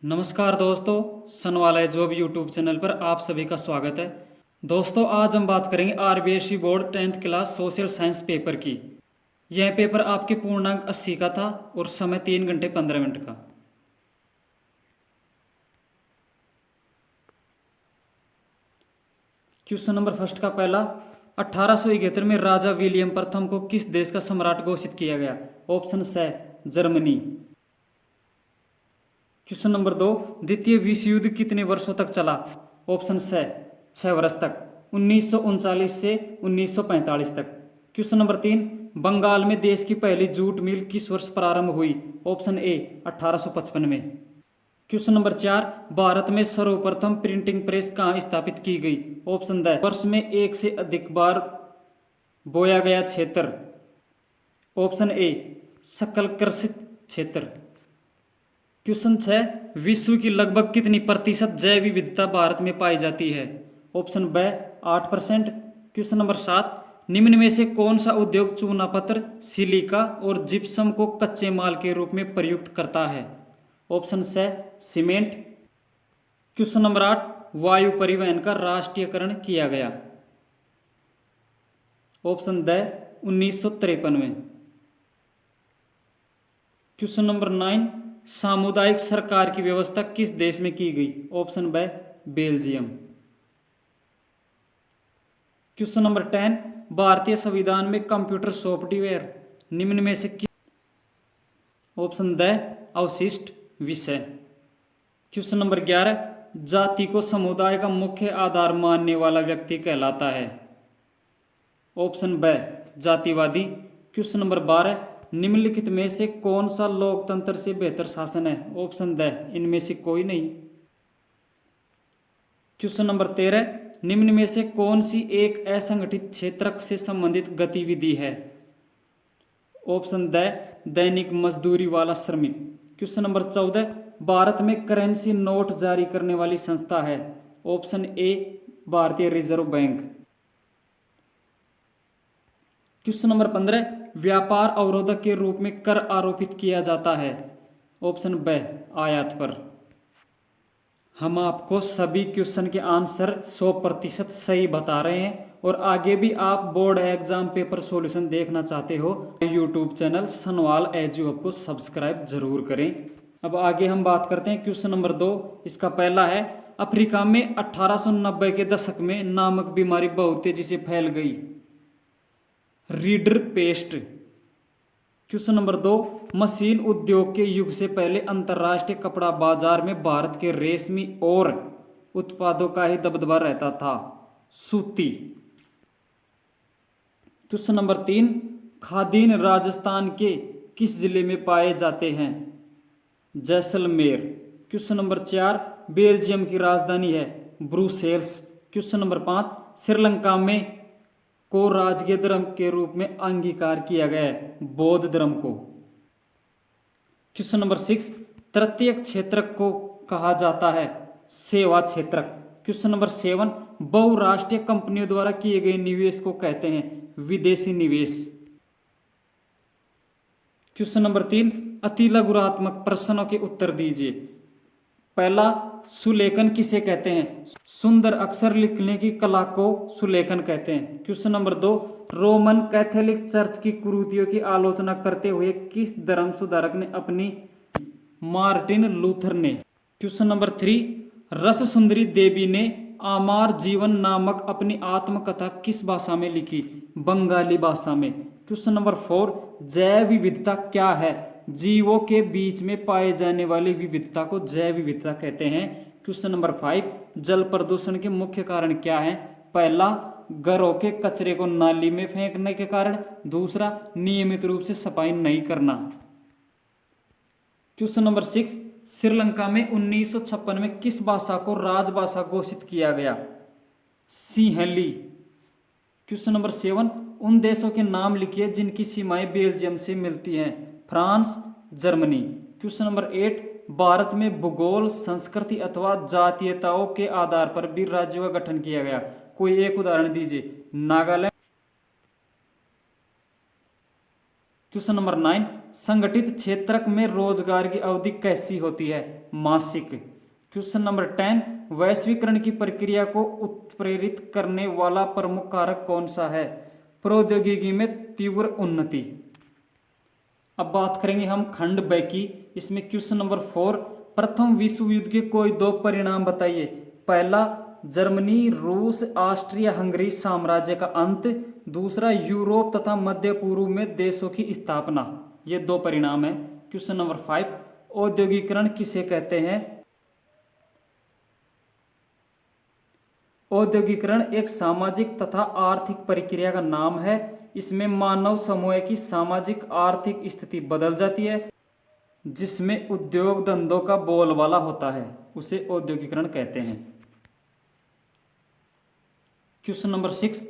नमस्कार दोस्तों, सनवाला job YouTube channel पर आप सभी का स्वागत है। दोस्तों, आज हम बात करेंगे RBSE board 10th class social science paper की। यह पेपर आपके पूर्णांक 80 का था और समय 3 घंटे 15 मिनट का। क्वेश्चन नंबर फर्स्ट का पहला, 1871 में राजा विलियम प्रथम को किस देश का सम्राट घोषित किया गया? ऑप्शन है जर्मनी। क्वेश्चन नंबर 2, द्वितीय विश्व युद्ध कितने वर्षों तक चला? ऑप्शन है 6 वर्ष तक, 1939 से 1945 तक। क्वेश्चन नंबर 3, बंगाल में देश की पहली जूट मिल किस वर्ष प्रारंभ हुई? ऑप्शन ए 1855 में। क्वेश्चन नंबर 4, भारत में सर्वप्रथम प्रिंटिंग प्रेस कहाँ स्थापित की गई? ऑप्शन द वर्ष में एक से अधिक बार बोया गया क्षेत्र। ऑप्शन ए सकल कृषित क्षेत्र। क्वेश्चन 6, विश्व की लगभग कितनी प्रतिशत जैव विविधता भारत में पाई जाती है? ऑप्शन ब 8%। क्वेश्चन नंबर 7, निम्न में से कौन सा उद्योग चूना पत्थर, सिलिका और जिप्सम को कच्चे माल के रूप में प्रयुक्त करता है? ऑप्शन है सीमेंट। क्वेश्चन नंबर 8, वायु परिवहन का राष्ट्रीयकरण किया गया? ऑप्शन द 1953 में। क्वेश्चन नंबर 9, सामुदायिक सरकार की व्यवस्था किस देश में की गई? ऑप्शन ब बेल्जियम। क्वेश्चन नंबर 10, भारतीय संविधान में कंप्यूटर सॉफ्टवेयर निम्न में से किस? ऑप्शन द अवशिष्ट विषय। क्वेश्चन नंबर 11, जाति को समुदाय का मुख्य आधार मानने वाला व्यक्ति कहलाता है? ऑप्शन ब जातिवादी। क्वेश्चन नंबर 12, निम्नलिखित में से कौन सा लोकतंत्र से बेहतर शासन है? ऑप्शन द इनमें से कोई नहीं। क्वेश्चन नंबर 13, निम्न में से कौन सी एक असंगठित क्षेत्र से संबंधित गतिविधि है? ऑप्शन द दैनिक मजदूरी वाला श्रमिक। क्वेश्चन नंबर 14, भारत में करेंसी नोट जारी करने वाली संस्था है? ऑप्शन ए भारतीय रिजर्व बैंक। क्वेश्चन नंबर 15, व्यापार अवरोधक के रूप में कर आरोपित किया जाता है? ऑप्शन ब आयात पर। हम आपको सभी क्वेश्चन के आंसर 100% सही बता रहे हैं और आगे भी आप बोर्ड एग्जाम पेपर सॉल्यूशन देखना चाहते हो यूट्यूब चैनल सनवाल एजुहब को सब्सक्राइब जरूर करें। अब आगे हम बात करते हैं क्वेश्चन नंबर 2। इसका पहला है, अफ्रीका में 1890 के दशक में नामक बीमारी बहुत तेजी से फैल गई? Reader paste. Question number 2, machine उद्योग के युग से पहले अंतर्राष्ट्रीय कपड़ा बाजार में भारत के रेशमी और उत्पादों का ही दबदबा रहता था? सूती। क्वेश्चन नंबर 3, खादीन राजस्थान के किस जिले में पाए जाते हैं? जैसलमेर। क्वेश्चन नंबर 4, बेल्जियम की राजधानी है ब्रुसेल्स। क्वेश्चन नंबर 5, श्रीलंका में को राजकीय धर्म के रूप में अंगीकार किया गया है? बौद्ध धर्म को। क्वेश्चन नंबर 6, तृतीय क्षेत्र को कहा जाता है? सेवा क्षेत्र। क्वेश्चन नंबर 7, बहुराष्ट्रीय कंपनियों द्वारा किए गए निवेश को कहते हैं? विदेशी निवेश। क्वेश्चन नंबर 3, अति लघुरात्मक प्रश्नों के उत्तर दीजिए। पहला, सुलेखन किसे कहते हैं? सुंदर अक्षर लिखने की कला को सुलेखन कहते हैं। Question number 2, Roman Catholic church की कुरीतियों की आलोचना करते हुए किस धर्म सुधारक ने अपनी? मार्टिन लूथर ने। क्वेश्चन नंबर 3, रस सुंदरी देवी ने आमार जीवन नामक अपनी आत्मकथा किस भाषा में लिखी? बंगाली भाषा में। क्वेश्चन नंबर 4, जैव विविधता क्या है? जीवों के बीच में पाए जाने वाली विविधता को जैव विविधता कहते हैं। क्वेश्चन नंबर 5, जल प्रदूषण के मुख्य कारण क्या है? पहला, घरों के कचरे को नाली में फेंकने के कारण। दूसरा, नियमित रूप से सफाई नहीं करना। क्वेश्चन नंबर 6, श्रीलंका में 1956 में किस भाषा को राजभाषा घोषित किया गया? सिंहली। क्वेश्चन नंबर 7, उन देशों के नाम लिखिए जिनकी सीमाएं बेल्जियम से मिलती हैं? France, Germany. Question number 8, Bharat में भूगोल, संस्कृति अथवा जातीयताओं के आधार पर भी राज्यों का गठन किया गया? कोई एक उदाहरण दीजिए। नागालैंड। क्वेश्चन नंबर 9, संगठित क्षेत्रक में रोजगार की अवधि कैसी होती है? मासिक। क्वेश्चन नंबर 10, वैश्वीकरण की प्रक्रिया को उत्प्रेरित करने वाला प्रमुख कारक कौन सा है? प्रौद्योगिकी में तीव्र उन्नति। अब बात करेंगे हम खंड ब की। इसमें क्वेश्चन नंबर 4, प्रथम विश्व युद्ध के कोई दो परिणाम बताइए। पहला, जर्मनी रूस ऑस्ट्रिया हंगरी साम्राज्य का अंत। दूसरा, यूरोप तथा मध्य पूर्व में देशों की स्थापना। ये दो परिणाम है। क्वेश्चन नंबर 5, औद्योगिकरण किसे कहते हैं? औद्योगिकरण एक सामाजिक तथा आर्थिक प्रक्रिया का नाम है। इसमें मानव समूह की सामाजिक आर्थिक स्थिति बदल जाती है, जिसमें उद्योग धंधों का बोलबाला होता है, उसे औद्योगिकरण कहते हैं। क्वेश्चन नंबर 6,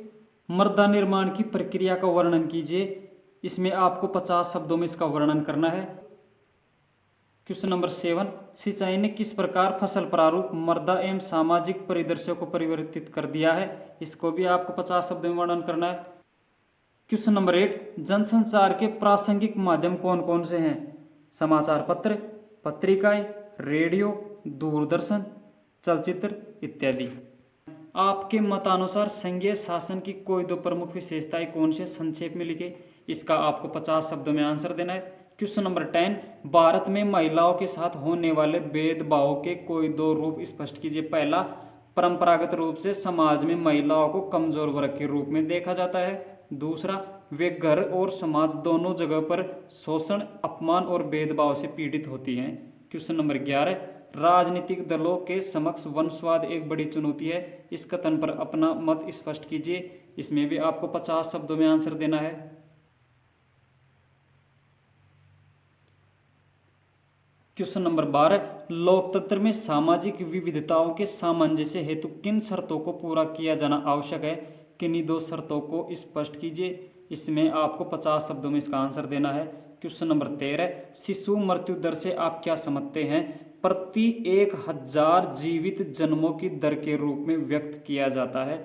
मृदा निर्माण की प्रक्रिया का वर्णन कीजिए। इसमें आपको 50 शब्दों में इसका वर्णन करना है। क्वेश्चन नंबर 7, सिंचाई ने किस प्रकार फसल प्रारूप, मृदा एवं सामाजिक परिदृश्य को परिवर्तित कर दिया है? इसको भी आपको 50 शब्दों में वर्णन करना है। क्वेश्चन नंबर 8, जनसंचार के प्रासंगिक माध्यम कौन कौन से हैं? समाचार पत्र, पत्रिकाएं, रेडियो, दूरदर्शन, चलचित्र इत्यादि। आपके मतानुसार संघीय शासन की कोई दो प्रमुख विशेषताएं कौन से? संक्षेप में लिखे। इसका आपको 50 शब्दों में आंसर देना है। क्वेश्चन नंबर 10, भारत में महिलाओं के साथ होने वाले भेदभाव के कोई दो रूप स्पष्ट कीजिए। पहला, परंपरागत रूप से समाज में महिलाओं को कमजोर वर्ग के रूप में देखा जाता है। दूसरा, वे घर और समाज दोनों जगह पर शोषण, अपमान और भेदभाव से पीड़ित होती हैं। क्वेश्चन नंबर 11, राजनीतिक दलों के समक्ष वंशवाद एक बड़ी चुनौती है। इस कथन पर अपना मत स्पष्ट कीजिए। इसमें भी आपको 50 शब्दों में आंसर देना है। क्वेश्चन नंबर 12, लोकतंत्र में सामाजिक विविधताओं के सामंजस्य हेतु किन शर्तों को पूरा किया जाना आवश्यक है? किन्हीं दो शर्तों को स्पष्ट कीजिए। इसमें आपको 50 शब्दों में इसका आंसर देना है। क्वेश्चन नंबर 13, शिशु मृत्यु दर से आप क्या समझते हैं? प्रति 1000 जीवित जन्मों की दर के रूप में व्यक्त किया जाता है।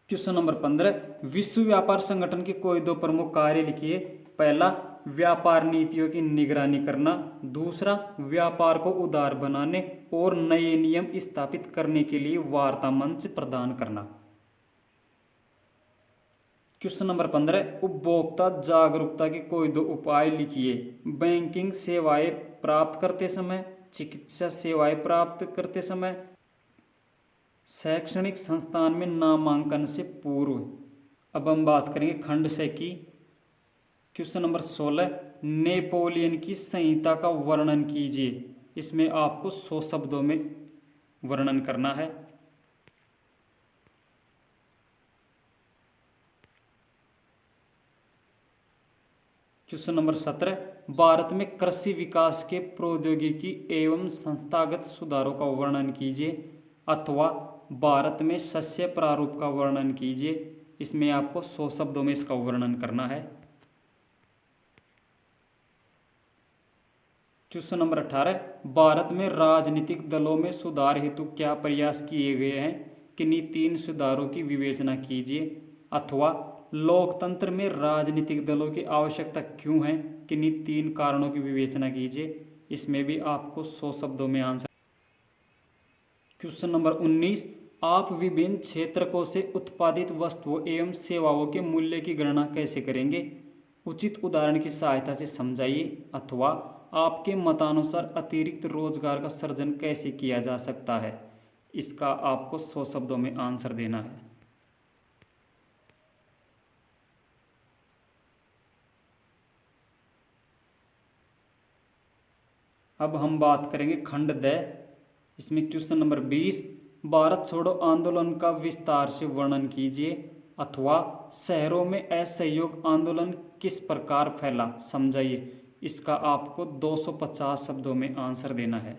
क्वेश्चन नंबर 15, विश्व व्यापार संगठन के कोई दो प्रमुख कार्य लिखिए। पहला, व्यापार नीतियों की निगरानी करना। दूसरा, व्यापार को उदार बनाने और नए नियम स्थापित करने के लिए वार्ता मंच प्रदान करना। क्वेश्चन नंबर 15, उपभोक्ता जागरूकता के कोई दो उपाय लिखिए। बैंकिंग सेवाएं प्राप्त करते समय, चिकित्सा सेवाएं प्राप्त करते समय, शैक्षणिक संस्थान में नामांकन से पूर्व। अब हम बात करेंगे खंड से की। क्वेश्चन नंबर 16, नेपोलियन की संहिता का वर्णन कीजिए। इसमें आपको 100 शब्दों में वर्णन करना है। क्वेश्चन नंबर 17, भारत में कृषि विकास के प्रौद्योगिकी एवं संस्थागत सुधारों का वर्णन कीजिए, अथवा भारत में शस्य प्रारूप का वर्णन कीजिए। इसमें आपको 100 शब्दों में इसका वर्णन करना है। क्वेश्चन नंबर 18, भारत में राजनीतिक दलों में सुधार हेतु क्या प्रयास किए गए हैं? किन्हीं 3 सुधारों की विवेचना कीजिए, अथवा लोकतंत्र में राजनीतिक दलों की आवश्यकता क्यों है? किन्हीं 3 कारणों की विवेचना कीजिए। इसमें भी आपको 100 शब्दों में आंसर। क्वेश्चन नंबर 19, आप विभिन्न क्षेत्रकों से उत्पादित वस्तुओं एवं सेवाओं के मूल्य की गणना कैसे करेंगे? उचित उदाहरण की सहायता से समझाइए, अथवा आपके मतानुसार अतिरिक्त रोजगार का सृजन कैसे किया जा सकता है? इसका आपको 100 शब्दों में आंसर देना है। अब हम बात करेंगे खंड द। इसमें क्वेश्चन नंबर 20, भारत छोड़ो आंदोलन का विस्तार से वर्णन कीजिए, अथवा शहरों में असहयोग आंदोलन किस प्रकार फैला, समझाइए। इसका आपको 250 शब्दों में आंसर देना है।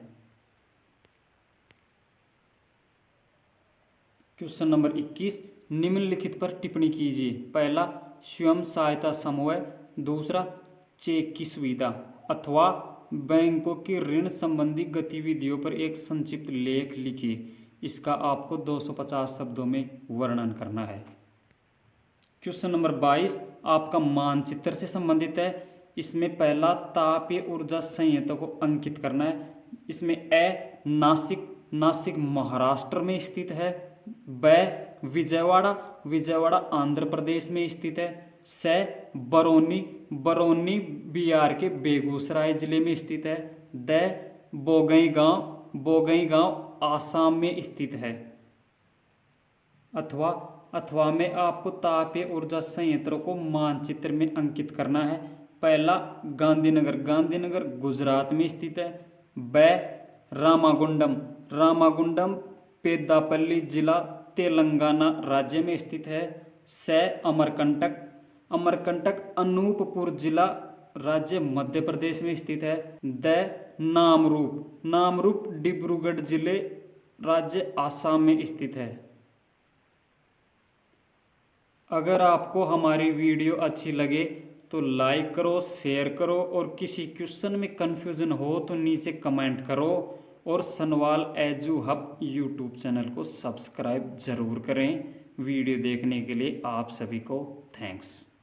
क्वेश्चन नंबर 21, निम्नलिखित पर टिप्पणी कीजिए। पहला, स्वयं सहायता समूह। दूसरा, चेक की सुविधा, अथवा बैंकों की ऋण संबंधी गतिविधियों पर एक संक्षिप्त लेख लिखिए। इसका आपको 250 शब्दों में वर्णन करना है। क्वेश्चन नंबर 22, आपका मानचित्र से संबंधित है। इसमें पहला तापीय ऊर्जा संयंत्र को अंकित करना है। इसमें ए नासिक, नासिक महाराष्ट्र में स्थित है। ब विजयवाड़ा, विजयवाड़ा आंध्र प्रदेश में स्थित है। स बरौनी, बरौनी बिहार के बेगूसराय जिले में स्थित है। द बोगईगांव, बोगईगांव आसाम में स्थित है। अथवा में आपको तापीय ऊर्जा संयंत्रों को मानचित्र में अंकित करना है। पहला गांधीनगर, गांधीनगर गुजरात में स्थित है। ब रामागुंडम, रामागुंडम पेद्दापल्ली जिला तेलंगाना राज्य में स्थित है। स अमरकंटक, अमरकंटक अनूपपुर जिला राज्य मध्य प्रदेश में स्थित है। द नामरूप, नामरूप डिब्रूगढ़ जिले राज्य आसाम में स्थित है। अगर आपको हमारी वीडियो अच्छी लगे तो लाइक करो, शेयर करो, और किसी क्वेश्चन में कन्फ्यूजन हो तो नीचे कमेंट करो, और Sanwal edu hub YouTube channel को सब्सक्राइब जरूर करें। वीडियो देखने के लिए आप सभी को थैंक्स।